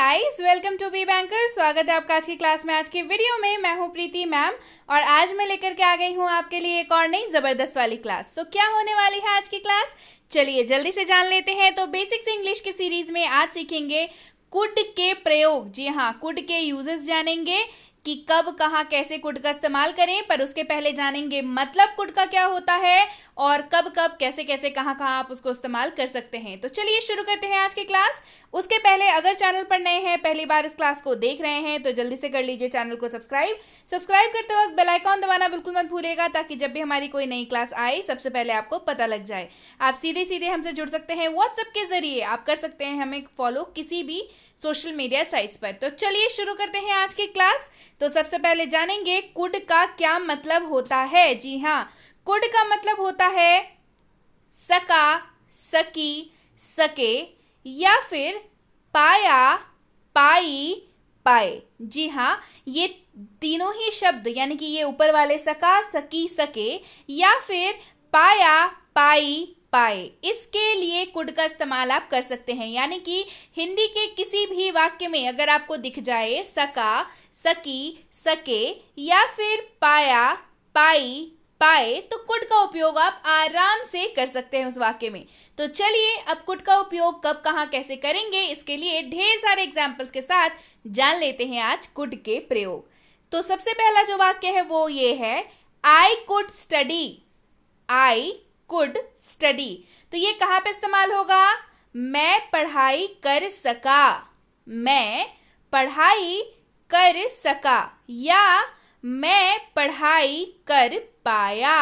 Guys, welcome to Be Banker. स्वागत है आपका आज की क्लास में। आज की वीडियो में मैं हूं प्रीति मैम और आज मैं लेकर के आ गई हूं आपके लिए एक और नई जबरदस्त वाली क्लास। तो क्या होने वाली है आज की क्लास, चलिए जल्दी से जान लेते हैं। तो बेसिक्स इंग्लिश की सीरीज में आज सीखेंगे कुड के प्रयोग। जी हाँ, कुड के यूजेस जानेंगे कि कब कहाँ कैसे कुड का इस्तेमाल करें, पर उसके पहले जानेंगे मतलब कुड का क्या होता है और कब कब कैसे कैसे कहाँ कहाँ आप उसको इस्तेमाल कर सकते हैं। तो चलिए शुरू करते हैं आज की क्लास। उसके पहले अगर चैनल पर नए हैं, पहली बार इस क्लास को देख रहे हैं, तो जल्दी से कर लीजिए चैनल को सब्सक्राइब करते वक्त बेल आइकॉन दबाना बिल्कुल मत भूलिएगा, ताकि जब भी हमारी कोई नई क्लास आए सबसे पहले आपको पता लग जाए। आप सीधे सीधे हमसे जुड़ सकते हैं व्हाट्सएप के जरिए, आप कर सकते हैं हमें फॉलो किसी भी सोशल मीडिया साइट्स पर। तो चलिए शुरू करते हैं आज की क्लास। तो सबसे पहले जानेंगे कुड का क्या मतलब होता है। जी हाँ, कुड का मतलब होता है सका, सकी, सके या फिर पाया, पाई, पाए। जी हाँ, ये तीनों ही शब्द यानी कि ये ऊपर वाले सका, सकी, सके या फिर पाया, पाई, पाए, इसके लिए कुड का इस्तेमाल आप कर सकते हैं। यानी कि हिंदी के किसी भी वाक्य में अगर आपको दिख जाए सका, सकी, सके या फिर पाया, पाई, पाए, तो कुड का उपयोग आप आराम से कर सकते हैं उस वाक्य में। तो चलिए अब कुड का उपयोग कब कहाँ कैसे करेंगे, इसके लिए ढेर सारे एग्जाम्पल्स के साथ जान लेते हैं आज कुड के प्रयोग। तो सबसे पहला जो वाक्य है वो ये है, I could study. I could study, तो ये कहाँ पे इस्तेमाल होगा? मैं पढ़ाई कर सका, मैं पढ़ाई कर सका या मैं पढ़ाई कर पाया।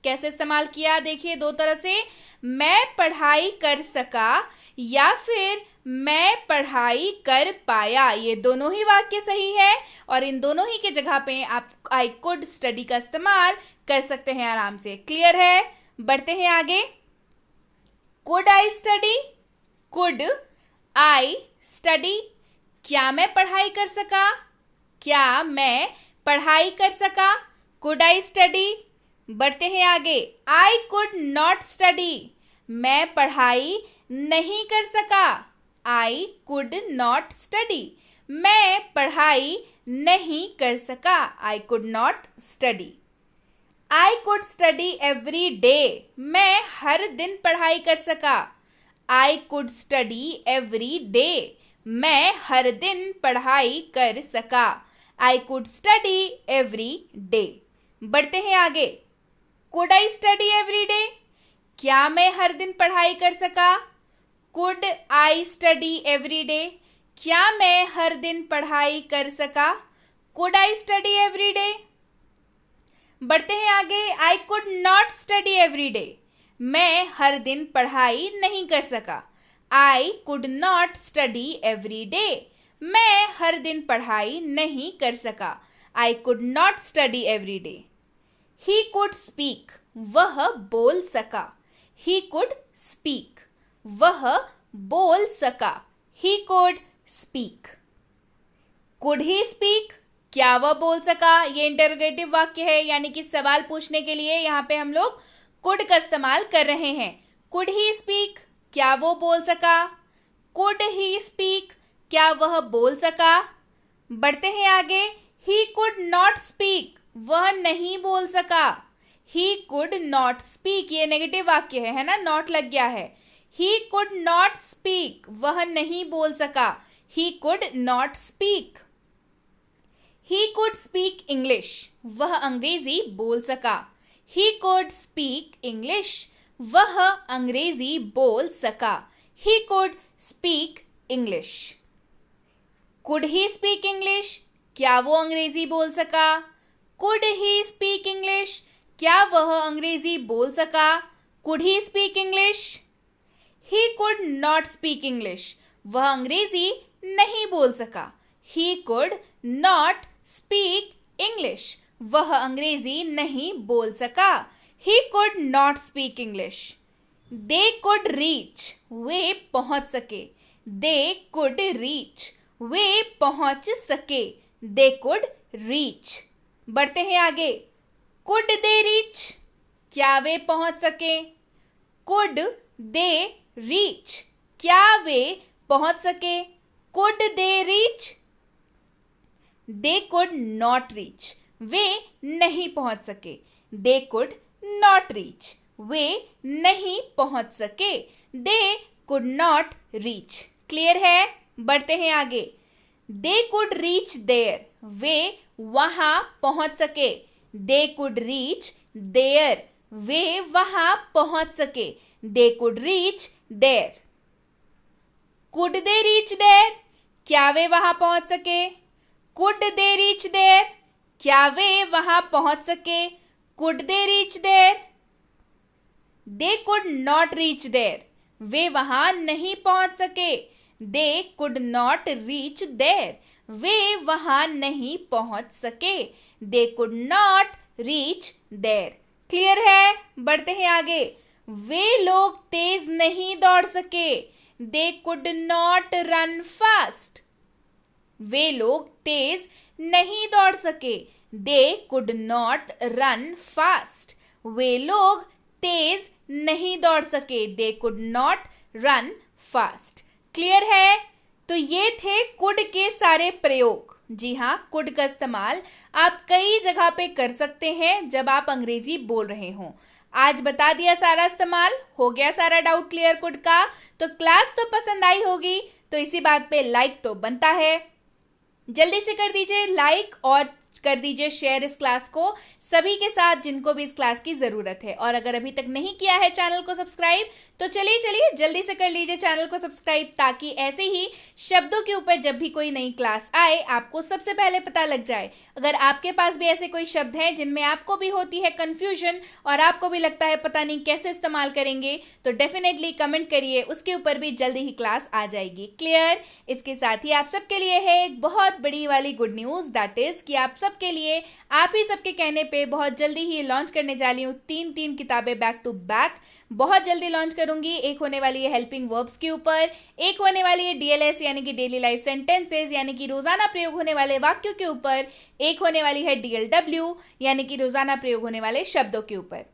कैसे इस्तेमाल किया देखिए, दो तरह से, मैं पढ़ाई कर सका या फिर मैं पढ़ाई कर पाया। ये दोनों ही वाक्य सही है और इन दोनों ही के जगह पे आप आई कुड स्टडी का इस्तेमाल कर सकते हैं आराम से। क्लियर है? बढ़ते हैं आगे। Could I study, could I study, क्या मैं पढ़ाई कर सका, क्या मैं पढ़ाई कर सका, कुड आई स्टडी। बढ़ते हैं आगे। आई कुड नॉट स्टडी, मैं पढ़ाई नहीं कर सका, आई कुड नॉट स्टडी, मैं पढ़ाई नहीं कर सका, I could not study. I could study every day, मैं हर दिन पढ़ाई कर सका, I could study every day, मैं हर दिन पढ़ाई कर सका, I could study every day. बढ़ते हैं आगे। Could I study every day, क्या मैं हर दिन पढ़ाई कर सका, could I study every day, क्या मैं हर दिन पढ़ाई कर सका, could I study every day. बढ़ते हैं आगे। I could not study every day, मैं हर दिन पढ़ाई नहीं कर सका, I could not study every day, मैं हर दिन पढ़ाई नहीं कर सका, I could not study every day. He could speak, वह बोल सका, ही कुड स्पीक, वह बोल सका, he could speak. Could he speak, क्या वह बोल सका? ये इंटरोगेटिव वाक्य है, यानी कि सवाल पूछने के लिए यहाँ पे हम लोग कुड का इस्तेमाल कर रहे हैं। कुड ही स्पीक, क्या वो बोल सका, कुड ही स्पीक, क्या वह बोल सका। बढ़ते हैं आगे। ही कुड नॉट स्पीक, वह नहीं बोल सका, ही कुड नॉट स्पीक, ये नेगेटिव वाक्य है ना, नॉट लग गया है। ही कुड नॉट स्पीक, वह नहीं बोल सका, he could not speak. He could speak English, वह अंग्रेजी बोल सका, ही कुड स्पीक इंग्लिश, वह अंग्रेजी बोल सका, he could speak English. Could he speak English, क्या वो अंग्रेजी बोल सका, कुड ही स्पीक इंग्लिश, क्या वह अंग्रेजी बोल सका, could he speak English. He could not speak English, वह अंग्रेजी नहीं बोल सका, he could not speak English, वह अंग्रेजी नहीं बोल सका, he could not speak English. They could reach, वे पहुंच सके, दे कुड रीच, वे पहुंच सके, दे कुड रीच। बढ़ते हैं आगे। कुड दे रीच, क्या वे पहुंच सके, कुड दे रीच, क्या वे पहुंच सके, could they reach, they could not reach, वे नहीं पहुंच सके, दे कुड नॉट रीच, वे नहीं पहुंच सके, they could not reach. Clear है? बढ़ते हैं आगे। दे कुड रीच देयर, वे वहां पहुंच सके, दे कुड रीच देयर, वे वहां पहुंच सके, they could reach there. Could they reach there, क्या वे वहां पहुंच सके? कुड दे रीच देयर, क्या वे वहां पहुंच सके? Could they reach there. They could not reach there, वे वहां नहीं पहुंच सके, they could not reach there, वे वहां नहीं पहुंच सके, they could not reach there. Clear है? बढ़ते हैं आगे। वे लोग तेज नहीं दौड़ सके, they could not run fast, वे लोग तेज नहीं दौड़ सके, they could not run fast, वे लोग तेज नहीं दौड़ सके, they could not run fast. Clear है? तो ये थे कुड के सारे प्रयोग। जी हाँ, कुड का इस्तेमाल आप कई जगह पे कर सकते हैं जब आप अंग्रेजी बोल रहे हों। आज बता दिया सारा इस्तेमाल, हो गया सारा डाउट क्लियर कुड का। तो क्लास तो पसंद आई होगी, तो इसी बात पे लाइक तो बनता है। जल्दी से कर दीजिए लाइक और कर दीजिए शेयर इस क्लास को सभी के साथ जिनको भी इस क्लास की जरूरत है। और अगर अभी तक नहीं किया है चैनल को सब्सक्राइब, तो चलिए जल्दी से कर लीजिए चैनल को सब्सक्राइब, ताकि ऐसे ही शब्दों के ऊपर जब भी कोई नई क्लास आए आपको सबसे पहले पता लग जाए। अगर आपके पास भी ऐसे कोई शब्द हैं जिनमें आपको भी होती है कंफ्यूजन और आपको भी लगता है पता नहीं कैसे इस्तेमाल करेंगे, तो डेफिनेटली कमेंट करिए, उसके ऊपर भी जल्दी ही क्लास आ जाएगी। क्लियर? इसके साथ ही आप सबके लिए है एक बहुत बड़ी वाली गुड न्यूज, दैट इज कि आप सबके लिए आप ही सबके कहने पे बहुत जल्दी ही लॉन्च करने जा रही हूँ तीन किताबें बैक टू बैक। बहुत जल्दी लॉन्च करूंगी। एक होने वाली है हेल्पिंग वर्ब्स के ऊपर, एक होने वाली है डीएलएस यानी कि डेली लाइफ सेंटेंसेस यानी कि रोजाना प्रयोग होने वाले वाक्यों के ऊपर, एक होने वाली है डीएलडब्ल्यू यानी कि रोजाना प्रयोग होने वाले शब्दों के ऊपर।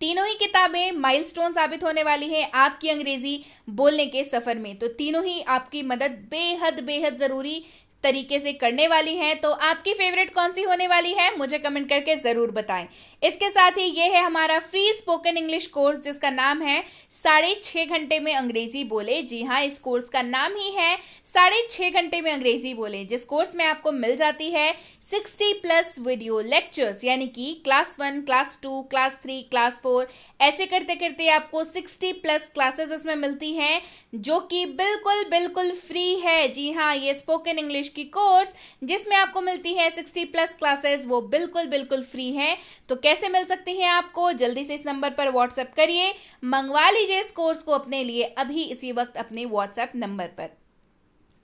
तीनों ही किताबें माइलस्टोन साबित होने वाली हैं आपकी अंग्रेजी बोलने के सफर में। तो तीनों ही आपकी मदद बेहद जरूरी तरीके से करने वाली हैं। तो आपकी फेवरेट कौन सी होने वाली है मुझे कमेंट करके जरूर बताएं। इसके साथ ही ये है हमारा फ्री स्पोकन इंग्लिश कोर्स जिसका नाम है 6.5 घंटे में अंग्रेजी बोले। जी हाँ, इस कोर्स का नाम ही है 6.5 घंटे में अंग्रेजी बोले, जिस कोर्स में आपको मिल जाती है 60+ वीडियो लेक्चर्स, यानी कि क्लास 1, क्लास 2, क्लास 3, क्लास 4 ऐसे करते करते आपको 60+ क्लासेस इसमें मिलती हैं, जो कि बिल्कुल फ्री है। जी हाँ, ये स्पोकन इंग्लिश की कोर्स जिसमें आपको मिलती है 60+ क्लासेस, वो बिल्कुल फ्री है। तो कैसे मिल सकती हैं आपको? जल्दी से इस नंबर पर व्हाट्सएप करिए, मंगवा लीजिए इस कोर्स को अपने लिए अभी इसी वक्त अपने व्हाट्सएप नंबर पर।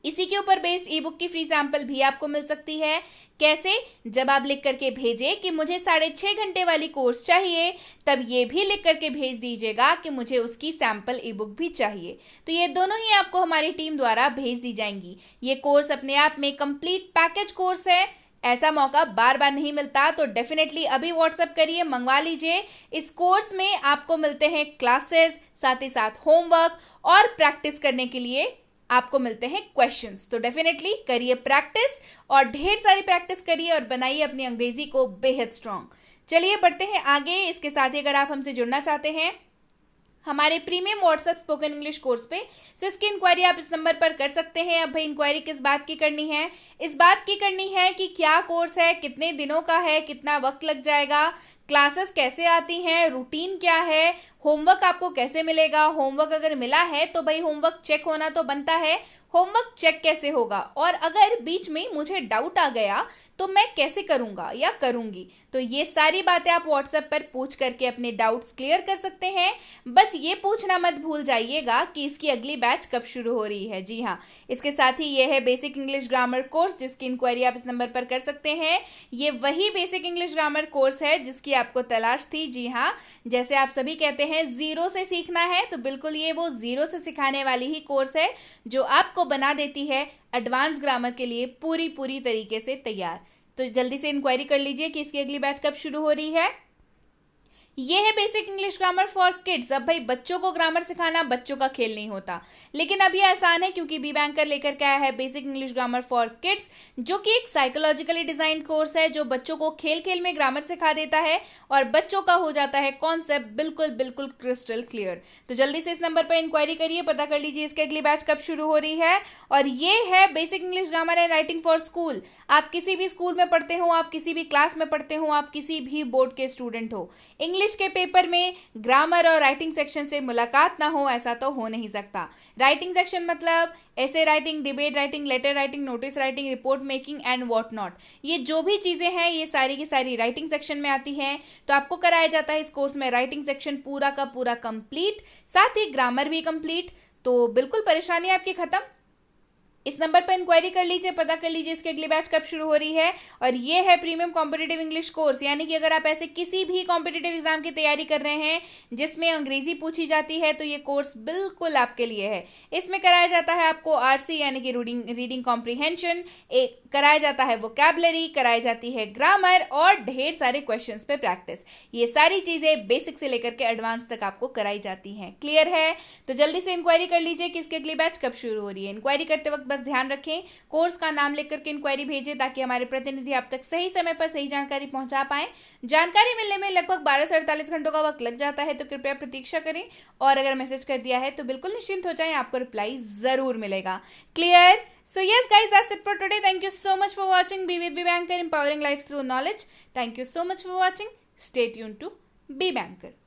इसी के ऊपर बेस्ड ई बुक की फ्री सैंपल भी आपको मिल सकती है। कैसे? जब आप लिख करके भेजें कि मुझे 6.5 घंटे वाली कोर्स चाहिए, तब ये भी लिख करके भेज दीजिएगा कि मुझे उसकी सैंपल ई बुक भी चाहिए। तो ये दोनों ही आपको हमारी टीम द्वारा भेज दी जाएंगी। ये कोर्स अपने आप में कंप्लीट पैकेज कोर्स है, ऐसा मौका बार बार नहीं मिलता। तो डेफिनेटली अभी व्हाट्सएप करिए, मंगवा लीजिए। इस कोर्स में आपको मिलते हैं क्लासेस, साथ ही साथ होमवर्क और प्रैक्टिस करने के लिए आपको मिलते हैं क्वेश्चंस। तो डेफिनेटली करिए प्रैक्टिस और ढेर सारी प्रैक्टिस करिए और बनाइए अपनी अंग्रेजी को बेहद स्ट्रांग। चलिए बढ़ते हैं आगे। इसके साथ ही अगर आप हमसे जुड़ना चाहते हैं हमारे premium WhatsApp spoken English course पे, तो इसकी इंक्वायरी आप इस नंबर पर कर सकते हैं। अब भाई इंक्वायरी किस बात की करनी है? इस बात की करनी है कि क्या कोर्स है, कितने दिनों का है, कितना वक्त लग जाएगा, क्लासेस कैसे आती हैं, रूटीन क्या है, होमवर्क आपको कैसे मिलेगा, होमवर्क अगर मिला है तो भाई होमवर्क चेक होना तो बनता है, होमवर्क चेक कैसे होगा, और अगर बीच में मुझे डाउट आ गया तो मैं कैसे करूंगा या करूंगी। तो ये सारी बातें आप व्हाट्सएप पर पूछ करके अपने डाउट्स क्लियर कर सकते हैं। बस ये पूछना मत भूल जाइएगा कि इसकी अगली बैच कब शुरू हो रही है। जी हाँ, इसके साथ ही ये है बेसिक इंग्लिश ग्रामर कोर्स, जिसकी इंक्वायरी आप इस नंबर पर कर सकते हैं। ये वही बेसिक इंग्लिश ग्रामर कोर्स है जिसकी आपको तलाश थी। जी हाँ, जैसे आप सभी कहते हैं जीरो से सीखना है, तो बिल्कुल ये वो जीरो से सिखाने वाली ही कोर्स है जो आपको बना देती है एडवांस ग्रामर के लिए पूरी तरीके से तैयार। तो जल्दी से इंक्वायरी कर लीजिए कि इसकी अगली बैच कब शुरू हो रही है। ये है basic English grammar for kids. अब भाई बच्चों को ग्रामर सिखाना बच्चों का खेल नहीं होता, लेकिन अब ये आसान है क्योंकि बी बैंकर लेकर के आया है basic English grammar for kids, जो कि एक साइकोलॉजिकली डिजाइंड कोर्स है जो बच्चों को खेल खेल में ग्रामर सिखा देता है और बच्चों का हो जाता है कॉन्सेप्ट बिल्कुल बिल्कुल क्रिस्टल क्लियर। तो जल्दी से इस नंबर पर इंक्वायरी करिए, पता कर लीजिए इसकी अगली बैच कब शुरू हो रही है। और ये है basic English grammar and writing for school. आप किसी भी स्कूल में पढ़ते हो, आप किसी भी क्लास में पढ़ते हो, आप किसी भी बोर्ड के स्टूडेंट हो, इंग्लिश के पेपर में ग्रामर और राइटिंग सेक्शन से मुलाकात ना हो ऐसा तो हो नहीं सकता। राइटिंग सेक्शन मतलब ऐसे writing, debate writing, letter writing, notice writing, report making and what not, ये जो भी चीजें हैं ये सारी की सारी राइटिंग सेक्शन में आती हैं। तो आपको कराया जाता है इस कोर्स में राइटिंग सेक्शन पूरा का पूरा कंप्लीट, साथ ही ग्रामर भी कंप्लीट। तो बिल्कुल परेशानी आपकी खत्म। इस नंबर पर इंक्वायरी कर लीजिए, पता कर लीजिए इसकी अगली बैच कब शुरू हो रही है। और ये है प्रीमियम कॉम्पिटिटिव इंग्लिश कोर्स, यानी कि अगर आप ऐसे किसी भी कॉम्पिटिटिव एग्जाम की तैयारी कर रहे हैं जिसमें अंग्रेजी पूछी जाती है तो ये कोर्स बिल्कुल आपके लिए है। इसमें कराया जाता है आपको आरसी यानी कि रीडिंग कॉम्प्रीहेंशन, एक कराया जाता है वोकैबुलरी, कराई जाती है ग्रामर और ढेर सारे क्वेश्चंस पे प्रैक्टिस। ये सारी चीजें बेसिक से लेकर के एडवांस तक आपको कराई जाती हैं। क्लियर है? तो जल्दी से इंक्वायरी कर लीजिए कि इसकी अगली बैच कब शुरू हो रही है। इंक्वायरी करते वक्त बस ध्यान रखें कोर्स का नाम लिख करके इंक्वायरी भेजें ताकि हमारे प्रतिनिधि आप तक सही समय पर सही जानकारी पहुंचा पाए। जानकारी मिलने में लगभग 12 से 48 घंटों का वक्त लग जाता है, तो कृपया प्रतीक्षा करें और अगर मैसेज कर दिया है तो बिल्कुल निश्चिंत हो जाएं, आपको रिप्लाई जरूर मिलेगा। Clear? So yes guys, that's it for today. Thank you so much for watching. Be with Be Banker, empowering lives through knowledge. Thank you so much for watching. Stay tuned to Be Banker.